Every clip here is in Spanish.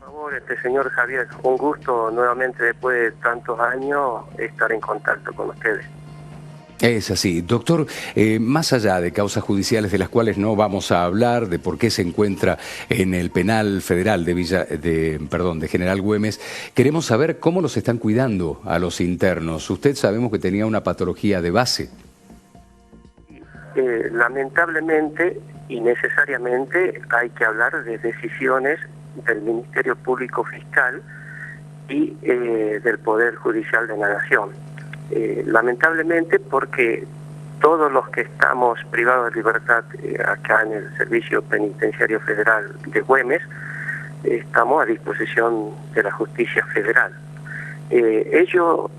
Por favor, señor Javier, un gusto nuevamente después de tantos años estar en contacto con ustedes. Es así. Doctor, más allá de causas judiciales de las cuales no vamos a hablar, de por qué se encuentra en el penal federal de General Güemes, queremos saber cómo los están cuidando a los internos. Usted sabemos que tenía una patología de base. Lamentablemente y necesariamente hay que hablar de decisiones del Ministerio Público Fiscal y del Poder Judicial de la Nación. Lamentablemente porque todos los que estamos privados de libertad acá en el Servicio Penitenciario Federal de Güemes estamos a disposición de la Justicia Federal. Ellos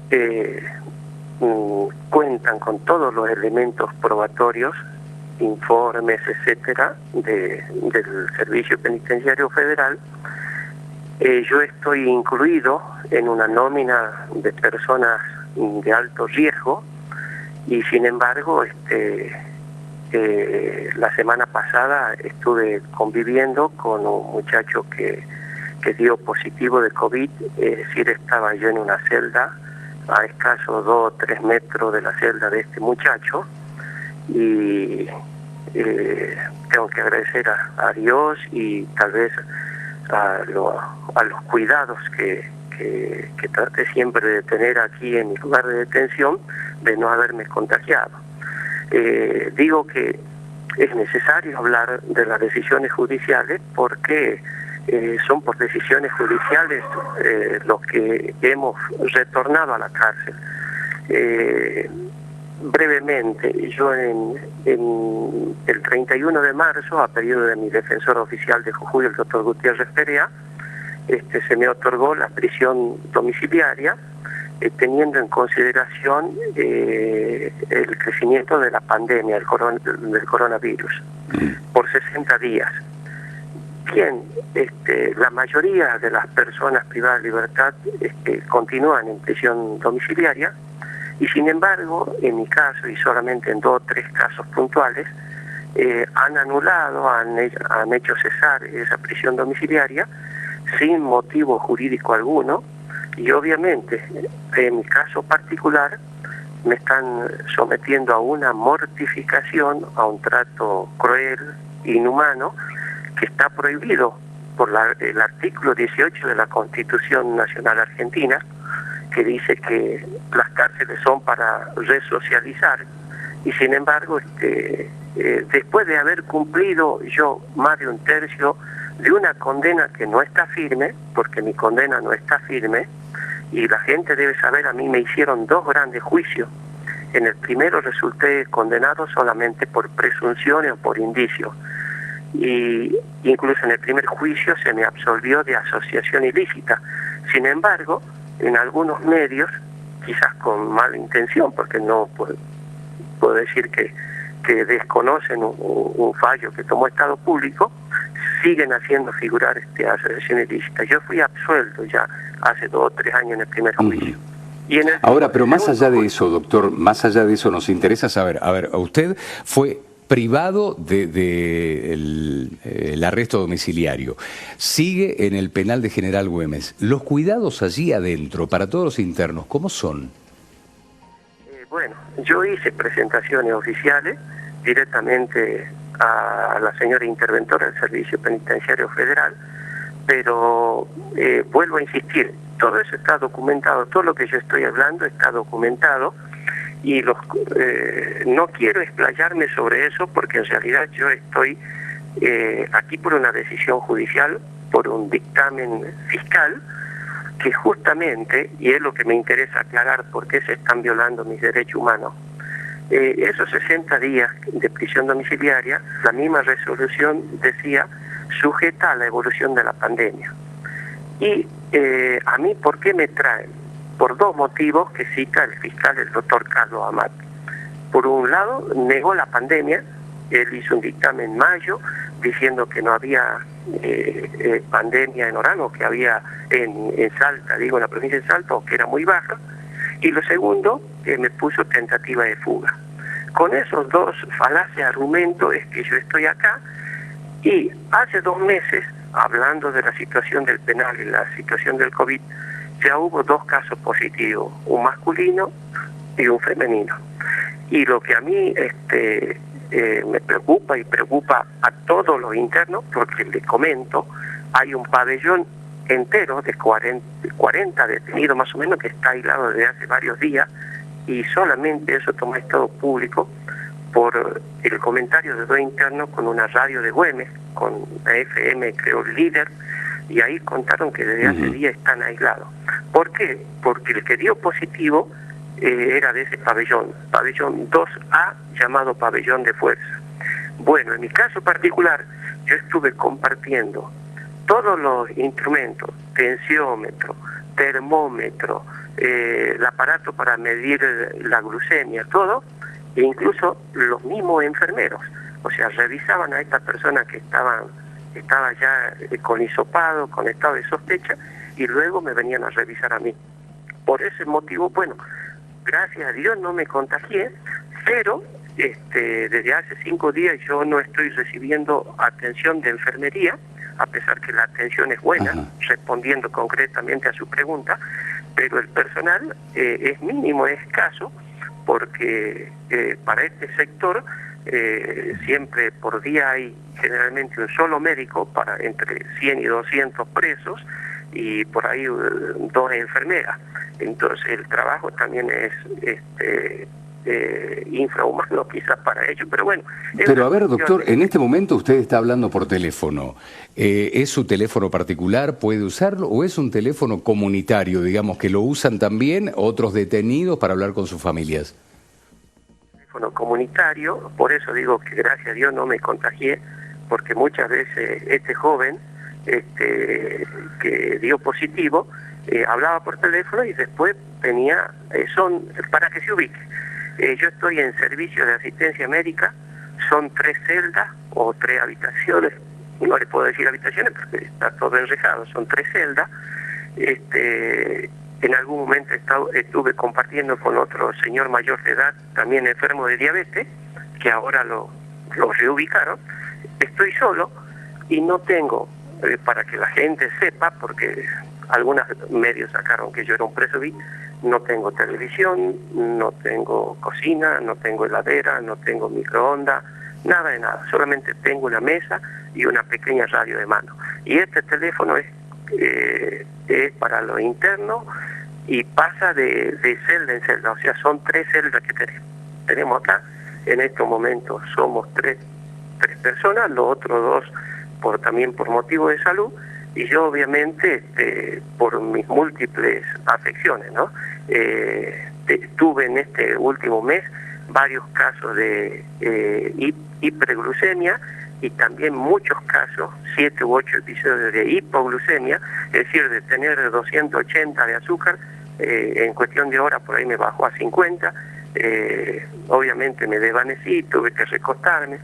cuentan con todos los elementos probatorios, informes, etcétera, del Servicio Penitenciario Federal. Yo estoy incluido en una nómina de personas de alto riesgo y sin embargo la semana pasada estuve conviviendo con un muchacho que dio positivo de COVID, es decir, estaba yo en una celda a escasos 2 o 3 metros de la celda de este muchacho y tengo que agradecer a Dios y tal vez a los cuidados que traté siempre de tener aquí en mi lugar de detención, de no haberme contagiado. Digo que es necesario hablar de las decisiones judiciales porque son por decisiones judiciales los que hemos retornado a la cárcel. Brevemente, yo en el 31 de marzo, a pedido de mi defensor oficial de Jujuy, el doctor Gutiérrez Perea, se me otorgó la prisión domiciliaria, teniendo en consideración el crecimiento de la pandemia del coronavirus, por 60 días. Bien, la mayoría de las personas privadas de libertad continúan en prisión domiciliaria y sin embargo, en mi caso y solamente en 2 o 3 casos puntuales, han anulado, han hecho cesar esa prisión domiciliaria sin motivo jurídico alguno y obviamente en mi caso particular me están sometiendo a una mortificación, a un trato cruel, inhumano, que está prohibido por el artículo 18 de la Constitución Nacional Argentina, que dice que las cárceles son para resocializar y sin embargo después de haber cumplido yo más de 1/3 de una condena que no está firme, porque mi condena no está firme, y la gente debe saber, a mí me hicieron 2 grandes juicios. En el primero resulté condenado solamente por presunciones o por indicios, y incluso en el primer juicio se me absolvió de asociación ilícita. Sin embargo, en algunos medios, quizás con mala intención, porque no puedo decir que desconocen un fallo que tomó Estado Público, siguen haciendo figurar asociación ilícita. Yo fui absuelto ya hace 2 o 3 años en el primer juicio. Y en Ahora, pero más allá de eso, doctor, más allá de eso nos interesa saber, usted fue privado el arresto domiciliario, sigue en el penal de General Güemes. ¿Los cuidados allí adentro para todos los internos, cómo son? Bueno, yo hice presentaciones oficiales directamente a la señora interventora del Servicio Penitenciario Federal, pero vuelvo a insistir, todo eso está documentado, todo lo que yo estoy hablando está documentado y no quiero explayarme sobre eso porque en realidad yo estoy aquí por una decisión judicial, por un dictamen fiscal, que justamente, y es lo que me interesa aclarar por qué se están violando mis derechos humanos, esos 60 días de prisión domiciliaria, la misma resolución decía, sujeta a la evolución de la pandemia. Y a mí, ¿por qué me traen? Por 2 motivos que cita el fiscal, el doctor Carlos Amat. Por un lado, negó la pandemia, él hizo un dictamen en mayo diciendo que no había pandemia en Orán, o que había en Salta, en la provincia de Salta, o que era muy baja. Y lo segundo, me puso tentativa de fuga. Con esos 2 falaces argumentos es que yo estoy acá, y hace 2 meses hablando de la situación del penal y la situación del COVID, ya hubo 2 casos positivos, un masculino y un femenino. Y lo que a mí me preocupa y preocupa a todos los internos, porque les comento, hay un pabellón entero de 40 detenidos más o menos que está aislado desde hace varios días, y solamente eso toma estado público por el comentario de 2 internos con una radio de Güemes, con la FM creo líder, y ahí contaron que desde hace días están aislados. ¿Por qué? Porque el que dio positivo era de ese pabellón 2A, llamado pabellón de fuerza. Bueno, en mi caso particular, yo estuve compartiendo todos los instrumentos, tensiómetro, termómetro, el aparato para medir la glucemia, todo, e incluso los mismos enfermeros. O sea, revisaban a estas personas que estaba ya con hisopado, con estado de sospecha, y luego me venían a revisar a mí. Por ese motivo, bueno, gracias a Dios no me contagié, pero desde hace 5 días yo no estoy recibiendo atención de enfermería, a pesar que la atención es buena, respondiendo concretamente a su pregunta, pero el personal es mínimo, es escaso, porque para este sector siempre por día hay generalmente un solo médico para entre 100 y 200 presos, y por ahí 2 enfermeras. Entonces el trabajo también es infrahumano quizás para ellos, pero bueno. Pero a ver, doctor, en este momento usted está hablando por teléfono. ¿Es su teléfono particular? ¿Puede usarlo? ¿O es un teléfono comunitario, digamos, que lo usan también otros detenidos para hablar con sus familias? Teléfono comunitario, por eso digo que gracias a Dios no me contagié, porque muchas veces este joven que dio positivo hablaba por teléfono y después venía, para que se ubique, yo estoy en servicio de asistencia médica, son 3 celdas o 3 habitaciones, no le puedo decir habitaciones porque está todo enrejado, son 3 celdas. En algún momento estuve compartiendo con otro señor mayor de edad, también enfermo de diabetes, que ahora lo reubicaron. Estoy solo y no tengo, para que la gente sepa, porque algunos medios sacaron que yo era un preso VIP, no tengo televisión, no tengo cocina, no tengo heladera, no tengo microondas, nada de nada, solamente tengo una mesa y una pequeña radio de mano. Y este teléfono es para lo interno y pasa de celda en celda, o sea, son 3 celdas que tenemos acá. En estos momentos somos 3 personas, los otros 2 también por motivo de salud, y yo obviamente por mis múltiples afecciones, ¿no? Tuve en este último mes varios casos de hiperglucemia y también muchos casos, 7 u 8 episodios de hipoglucemia, es decir, de tener 280 de azúcar, en cuestión de horas por ahí me bajó a 50, obviamente me desvanecí, tuve que recostarme.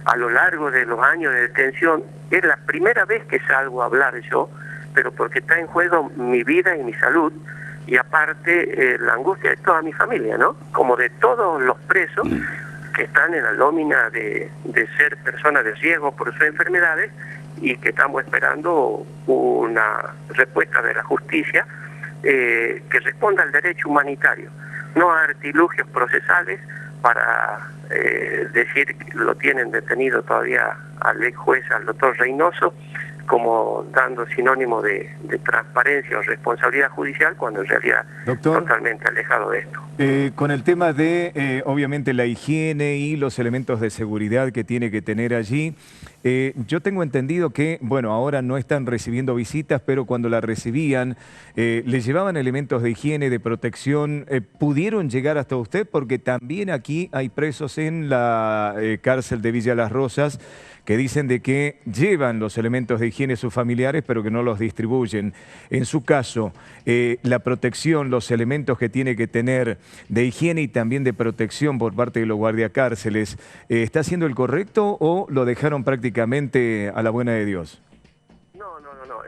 A lo largo de los años de detención, es la primera vez que salgo a hablar yo, pero porque está en juego mi vida y mi salud, y aparte la angustia de toda mi familia, ¿no? Como de todos los presos que están en la nómina de ser personas de riesgo por sus enfermedades y que estamos esperando una respuesta de la justicia que responda al derecho humanitario, no a artilugios procesales para decir que lo tienen detenido todavía al ex juez, al doctor Reynoso, como dando sinónimo de transparencia o responsabilidad judicial, cuando en realidad totalmente alejado de esto. Con el tema de, obviamente, la higiene y los elementos de seguridad que tiene que tener allí, yo tengo entendido que, bueno, ahora no están recibiendo visitas, pero cuando la recibían, les llevaban elementos de higiene, de protección. ¿Pudieron llegar hasta usted? Porque también aquí hay presos en la cárcel de Villa Las Rosas que dicen de que llevan los elementos de higiene a sus familiares, pero que no los distribuyen. En su caso, la protección, los elementos que tiene que tener de higiene y también de protección por parte de los guardiacárceles, ¿está haciendo el correcto o lo dejaron prácticamente a la buena de Dios? No.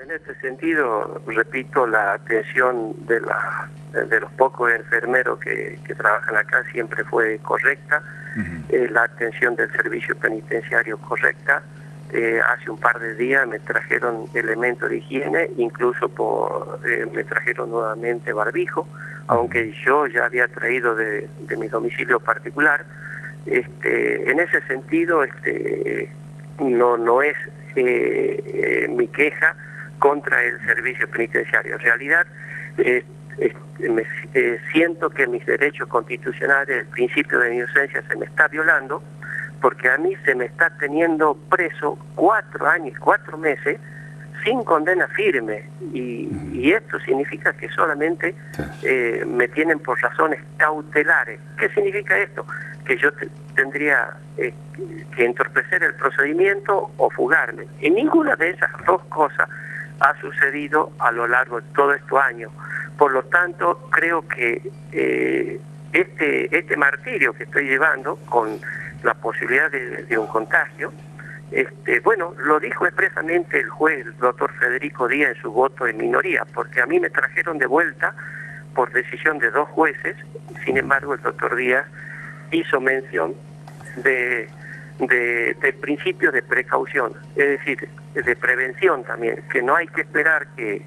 En este sentido, repito, la atención de los pocos enfermeros que trabajan acá siempre fue correcta. La atención del servicio penitenciario correcta, hace un par de días me trajeron elementos de higiene, incluso me trajeron nuevamente barbijo, aunque yo ya había traído de mi domicilio particular. En ese sentido, no es mi queja contra el servicio penitenciario. En realidad, siento que mis derechos constitucionales, el principio de inocencia, se me está violando, porque a mí se me está teniendo preso 4 años, 4 meses, sin condena firme, y esto significa que solamente me tienen por razones cautelares. ¿Qué significa esto? Que yo tendría que entorpecer el procedimiento o fugarme. Y ninguna de esas dos cosas ha sucedido a lo largo de todos estos años. Por lo tanto, creo que este martirio que estoy llevando, con la posibilidad de un contagio, bueno, lo dijo expresamente el juez, el doctor Federico Díaz, en su voto en minoría, porque a mí me trajeron de vuelta por decisión de 2 jueces. Sin embargo, el doctor Díaz hizo mención del principio de precaución, es decir, de prevención también, que no hay que esperar que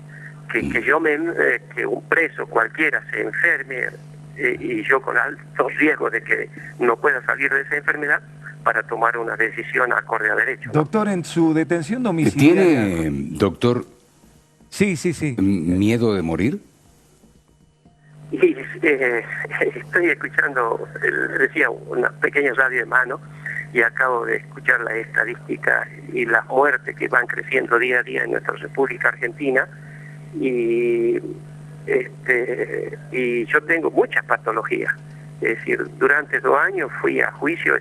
un preso cualquiera se enferme y yo con alto riesgo de que no pueda salir de esa enfermedad para tomar una decisión acorde a derecho. Doctor, en su detención domiciliaria... ¿Tiene, doctor, sí, miedo de morir? Y estoy escuchando, decía, una pequeña radio de mano, y acabo de escuchar la estadística y las muertes que van creciendo día a día en nuestra República Argentina, y yo tengo muchas patologías. Es decir, durante 2 años fui a juicio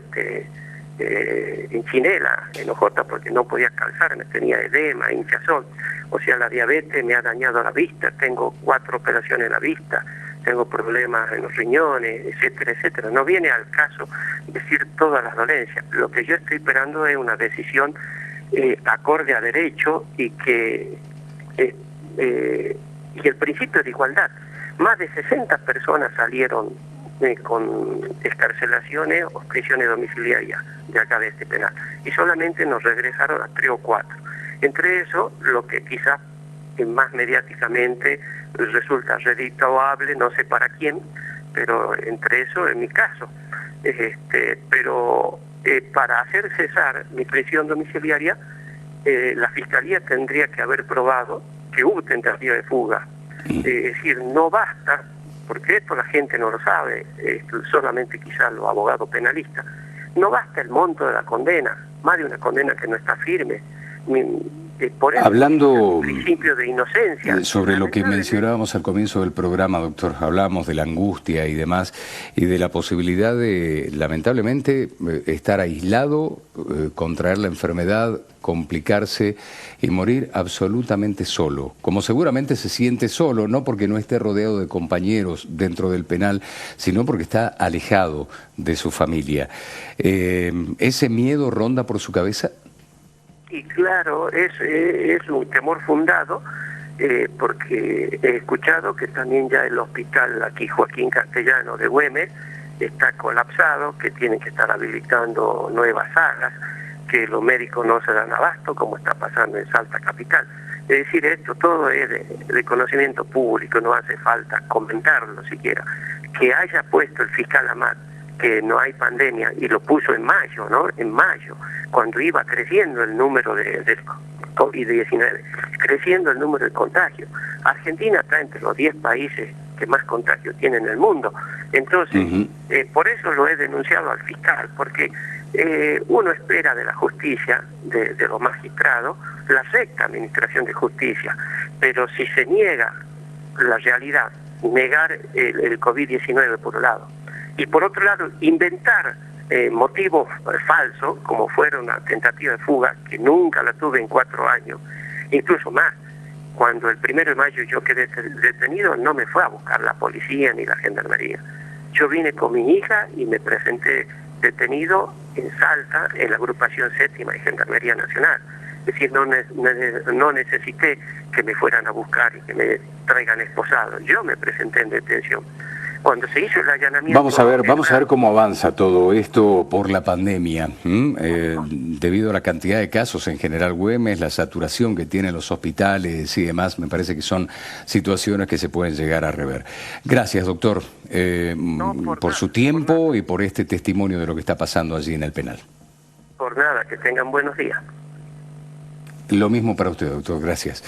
en chinela, en OJ, porque no podía calzarme, tenía edema, hinchazón. O sea, la diabetes me ha dañado la vista, tengo 4 operaciones en la vista, tengo problemas en los riñones, etcétera, etcétera. No viene al caso decir todas las dolencias. Lo que yo estoy esperando es una decisión acorde a derecho y el principio de igualdad. Más de 60 personas salieron con excarcelaciones o prisiones domiciliarias de acá de este penal, y solamente nos regresaron a 3 o 4. Entre eso, lo que quizás más mediáticamente resulta redituable, no sé para quién, pero entre eso en mi caso. Pero para hacer cesar mi prisión domiciliaria, la Fiscalía tendría que haber probado que hubo tentativa de fuga. Es decir, no basta, porque esto la gente no lo sabe, solamente quizás los abogados penalistas, no basta el monto de la condena, más de una condena que no está firme. Por eso, hablando el principio de inocencia. Sobre lo que mencionábamos al comienzo del programa, doctor, hablábamos de la angustia y demás, y de la posibilidad de, lamentablemente, estar aislado, contraer la enfermedad, complicarse y morir absolutamente solo, como seguramente se siente solo, no porque no esté rodeado de compañeros dentro del penal, sino porque está alejado de su familia. ¿Ese miedo ronda por su cabeza? Y claro, es un temor fundado, porque he escuchado que también ya el hospital aquí Joaquín Castellano de Güemes está colapsado, que tienen que estar habilitando nuevas salas, que los médicos no se dan abasto, como está pasando en Salta Capital. Es decir, esto todo es de conocimiento público, no hace falta comentarlo siquiera. Que haya puesto el fiscal Amat que no hay pandemia, y lo puso en mayo, ¿no? En mayo, cuando iba creciendo el número de COVID-19, creciendo el número de contagios. Argentina está entre los 10 países que más contagios tienen en el mundo. Entonces, por eso lo he denunciado al fiscal, porque uno espera de la justicia, de los magistrados, la recta administración de justicia, pero si se niega la realidad, negar el COVID-19 por un lado, y por otro lado inventar motivos falsos, como fuera una tentativa de fuga, que nunca la tuve en 4 años, incluso más. Cuando el 1 de mayo yo quedé detenido, no me fue a buscar la policía ni la gendarmería. Yo vine con mi hija y me presenté detenido en Salta, en la agrupación 7ª de Gendarmería Nacional. Es decir, no necesité que me fueran a buscar y que me traigan esposado. Yo me presenté en detención. Cuando se hizo el allanamiento... Vamos a ver cómo avanza todo esto por la pandemia. Debido a la cantidad de casos en General Güemes, la saturación que tienen los hospitales y demás, me parece que son situaciones que se pueden llegar a rever. Gracias, doctor, por su tiempo y por este testimonio de lo que está pasando allí en el penal. Por nada, que tengan buenos días. Lo mismo para usted, doctor. Gracias.